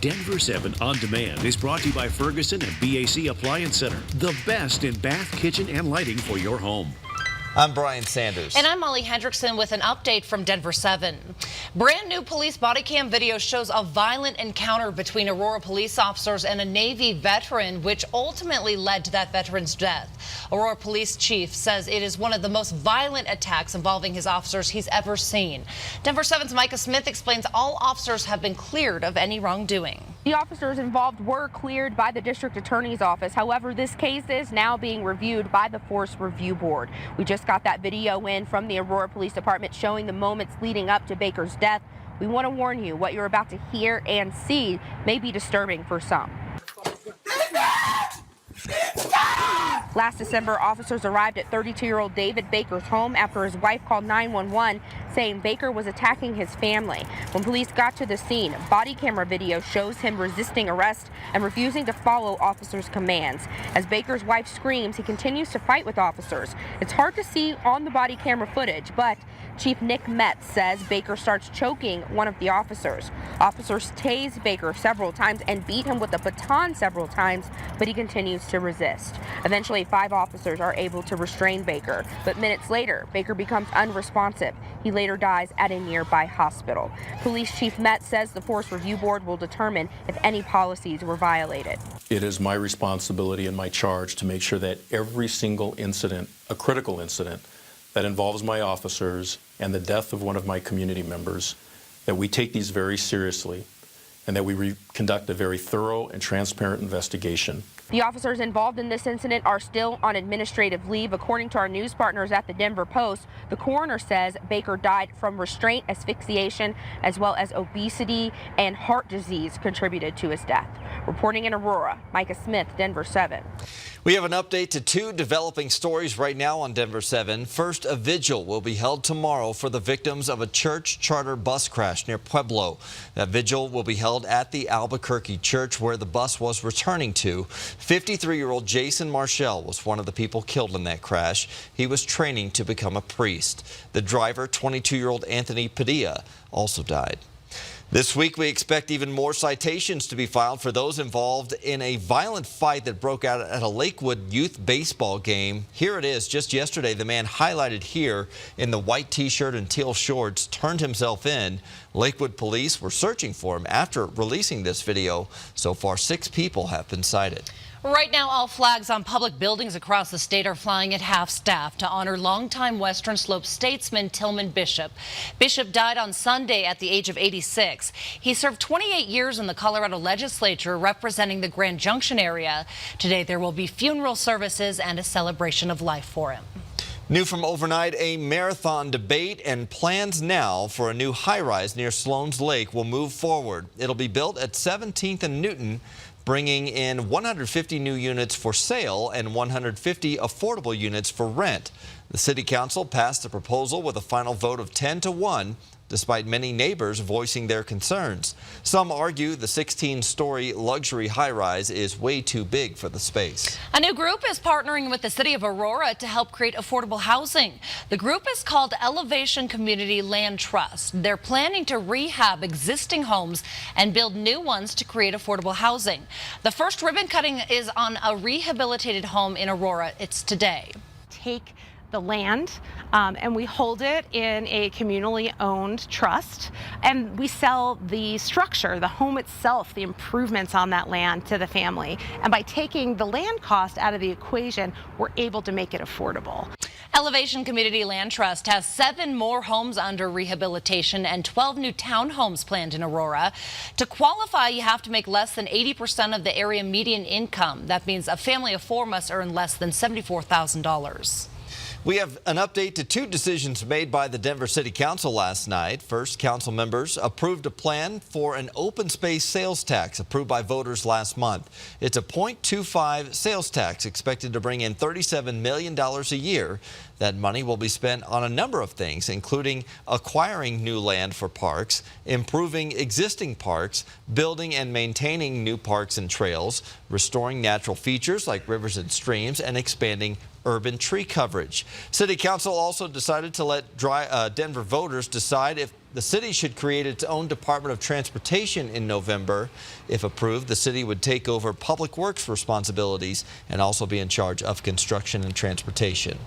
Denver 7 On Demand is brought to you by Ferguson and BAC Appliance Center, the best in bath, kitchen, and lighting for your home. I'm Brian Sanders. And I'm Molly Hendrickson with an update from Denver 7. Brand new police body cam video shows a violent encounter between Aurora police officers and a Navy veteran, which ultimately led to that veteran's death. Aurora police chief says it is one of the most violent attacks involving his officers he's ever seen. Denver 7's Micah Smith explains all officers have been cleared of any wrongdoing. The officers involved were cleared by the district attorney's office. However, this case is now being reviewed by the Force Review Board. We just got that video in from the Aurora Police Department showing the moments leading up to Baker's death. We want to warn you, what you're about to hear and see may be disturbing for some. Last December, officers arrived at 32-year-old David Baker's home after his wife called 911 saying Baker was attacking his family. When police got to the scene, body camera video shows him resisting arrest and refusing to follow officers' commands. As Baker's wife screams, he continues to fight with officers. It's hard to see on the body camera footage, but Chief Nick Metz says Baker starts choking one of the officers. Officers tased Baker several times and beat him with a baton several times, but he continues to resist. Eventually, 5 officers are able to restrain Baker, but minutes later, Baker becomes unresponsive. He later dies at a nearby hospital. Police Chief Metz says the Force Review Board will determine if any policies were violated. It is my responsibility and my charge to make sure that every single incident, a critical incident, that involves my officers and the death of one of my community members, that we take these very seriously and that we conduct a very thorough and transparent investigation. The officers involved in this incident are still on administrative leave. According to our news partners at the Denver Post, the coroner says Baker died from restraint, asphyxiation, as well as obesity and heart disease contributed to his death. Reporting in Aurora, Micah Smith, Denver 7. We have an update to 2 developing stories right now on Denver 7. First, a vigil will be held tomorrow for the victims of a church charter bus crash near Pueblo. That vigil will be held at the Albuquerque church where the bus was returning to. 53-year-old Jason Marshall was one of the people killed in that crash. He was training to become a priest. The driver, 22-year-old Anthony Padilla, also died. This week, we expect even more citations to be filed for those involved in a violent fight that broke out at a Lakewood youth baseball game. Here it is. Just yesterday, the man highlighted here in the white T-shirt and teal shorts turned himself in. Lakewood police were searching for him after releasing this video. So far, 6 people have been cited. Right now, all flags on public buildings across the state are flying at half-staff to honor longtime Western Slope statesman Tillman Bishop. Bishop died on Sunday at the age of 86. He served 28 years in the Colorado legislature representing the Grand Junction area. Today, there will be funeral services and a celebration of life for him. New from overnight, a marathon debate and plans now for a new high-rise near Sloan's Lake will move forward. It'll be built at 17th and Newton, bringing in 150 new units for sale and 150 affordable units for rent. The City Council passed the proposal with a final vote of 10-1, despite many neighbors voicing their concerns. Some argue the 16-story luxury high-rise is way too big for the space. A new group is partnering with the city of Aurora to help create affordable housing. The group is called Elevation Community Land Trust. They're planning to rehab existing homes and build new ones to create affordable housing. The first ribbon cutting is on a rehabilitated home in Aurora. It's today. Take the land and we hold it in a communally owned trust, and we sell the structure, the home itself, the improvements on that land to the family. And by taking the land cost out of the equation, we're able to make it affordable. Elevation Community Land Trust has 7 more homes under rehabilitation and 12 new townhomes planned in Aurora. To qualify, you have to make less than 80% of the area median income. That means a family of 4 must earn less than $74,000. We have an update to 2 decisions made by the Denver City Council last night. First, council members approved a plan for an open space sales tax approved by voters last month. It's a 0.25 sales tax expected to bring in $37 million a year. That money will be spent on a number of things, including acquiring new land for parks, improving existing parks, building and maintaining new parks and trails, restoring natural features like rivers and streams, and expanding urban tree coverage. City Council also decided to let Denver voters decide if The city should create its own Department of Transportation in November. If approved, the city would take over public works responsibilities and also be in charge of construction and transportation.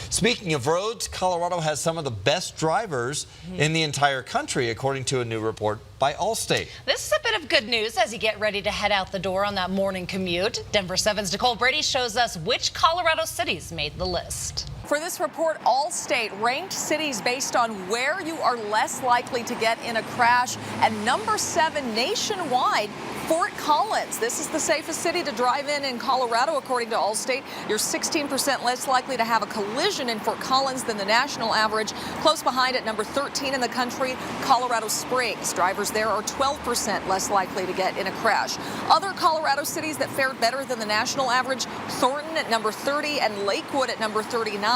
Speaking of roads, Colorado has some of the best drivers in the entire country, according to a new report by Allstate. This is a bit of good news as you get ready to head out the door on that morning commute. Denver 7's Nicole Brady shows us which Colorado cities made the list. For this report, Allstate ranked cities based on where you are less likely to get in a crash, and number 7 nationwide, Fort Collins. This is the safest city to drive in Colorado, according to Allstate. You're 16% less likely to have a collision in Fort Collins than the national average. Close behind at number 13 in the country, Colorado Springs. Drivers there are 12% less likely to get in a crash. Other Colorado cities that fared better than the national average, Thornton at number 30 and Lakewood at number 39.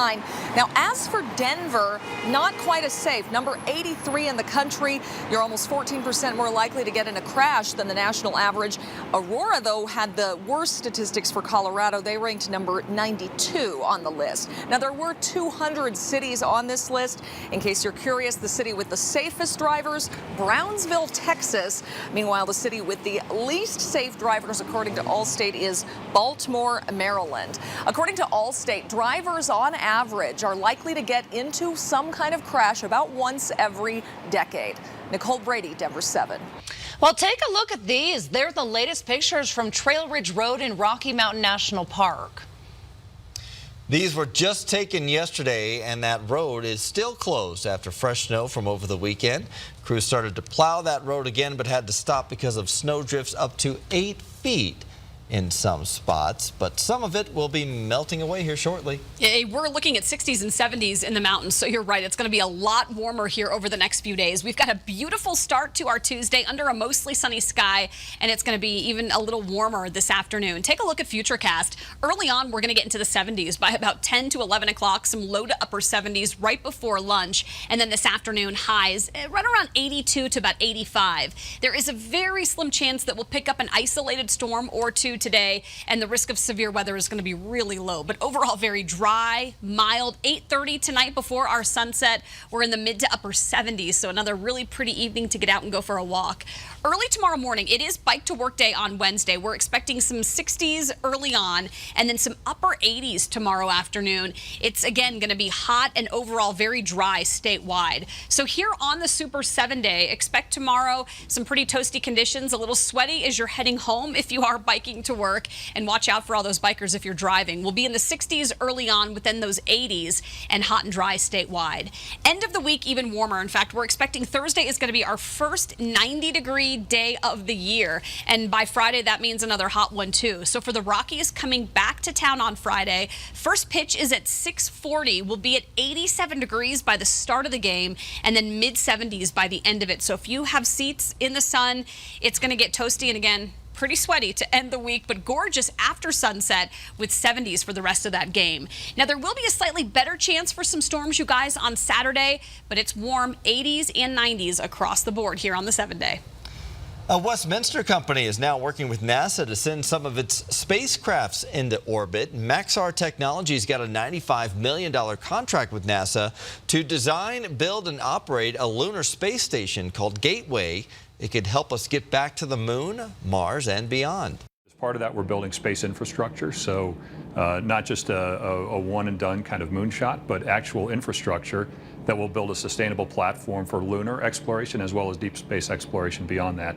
Now, as for Denver, not quite as safe. Number 83 in the country. You're almost 14% more likely to get in a crash than the national average. Aurora, though, had the worst statistics for Colorado. They ranked number 92 on the list. Now, there were 200 cities on this list. In case you're curious, the city with the safest drivers, Brownsville, Texas. Meanwhile, the city with the least safe drivers, according to Allstate, is Baltimore, Maryland. According to Allstate, drivers on average are likely to get into some kind of crash about once every decade. Nicole Brady, Denver 7. Well, take a look at these. They're the latest pictures from Trail Ridge Road in Rocky Mountain National Park. These were just taken yesterday, and that road is still closed after fresh snow from over the weekend. Crews started to plow that road again, but had to stop because of snow drifts up to 8 feet in some spots, but some of it will be melting away here shortly. Yeah, we're looking at 60s and 70s in the mountains, so you're right. It's going to be a lot warmer here over the next few days. We've got a beautiful start to our Tuesday under a mostly sunny sky, and it's going to be even a little warmer this afternoon. Take a look at Futurecast. Early on, we're going to get into the 70s by about 10 to 11 o'clock, some low to upper 70s right before lunch, and then this afternoon highs right around 82 to about 85. There is a very slim chance that we'll pick up an isolated storm or two today, and the risk of severe weather is going to be really low, but overall very dry, mild. 8:30 tonight before our sunset. We're in the mid to upper 70s, so another really pretty evening to get out and go for a walk. Early tomorrow morning, it is bike to work day on Wednesday. We're expecting some 60s early on and then some upper 80s tomorrow afternoon. It's again going to be hot and overall very dry statewide. So here on the Super 7 day, expect tomorrow some pretty toasty conditions, a little sweaty as you're heading home if you are biking to work, and watch out for all those bikers if you're driving. We'll be in the 60s early on, within those 80s, and hot and dry statewide. End of the week even warmer. In fact, we're expecting Thursday is going to be our first 90-degree day of the year, and by Friday that means another hot one too. So for the Rockies coming back to town on Friday, first pitch is at 6:40. We'll be at 87 degrees by the start of the game, and then mid 70s by the end of it. So if you have seats in the sun, it's going to get toasty and again pretty sweaty to end the week, but gorgeous after sunset with 70s for the rest of that game. Now, there will be a slightly better chance for some storms, you guys, on Saturday, but it's warm 80s and 90s across the board here on the 7 day. A Westminster company is now working with NASA to send some of its spacecrafts into orbit. Maxar Technologies got a $95 million contract with NASA to design, build, and operate a lunar space station called Gateway. It could help us get back to the moon, Mars, and beyond. As part of that, we're building space infrastructure, so not just a one-and-done kind of moonshot, but actual infrastructure that will build a sustainable platform for lunar exploration as well as deep space exploration beyond that.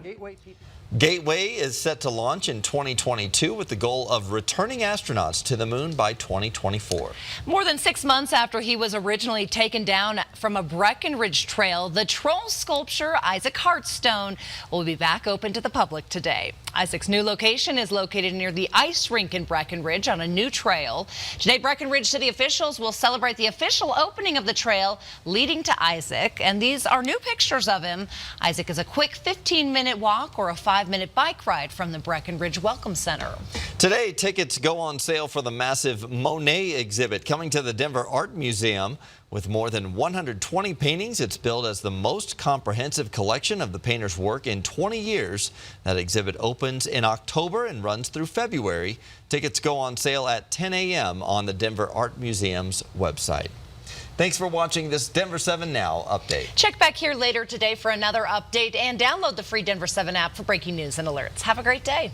Gateway is set to launch in 2022 with the goal of returning astronauts to the moon by 2024. More than 6 months after he was originally taken down from a Breckenridge trail, the troll sculpture Isaac Hartstone will be back open to the public today. Isaac's new location is located near the ice rink in Breckenridge on a new trail. Today, Breckenridge city officials will celebrate the official opening of the trail leading to Isaac, and these are new pictures of him. Isaac is a quick 15-minute walk or a 5-minute bike ride from the Breckenridge Welcome Center. Today, tickets go on sale for the massive Monet exhibit coming to the Denver Art Museum. With more than 120 paintings, it's billed as the most comprehensive collection of the painter's work in 20 years. That exhibit opens in October and runs through February. Tickets go on sale at 10 a.m. on the Denver Art Museum's website. Thanks for watching this Denver 7 Now update. Check back here later today for another update and download the free Denver 7 app for breaking news and alerts. Have a great day.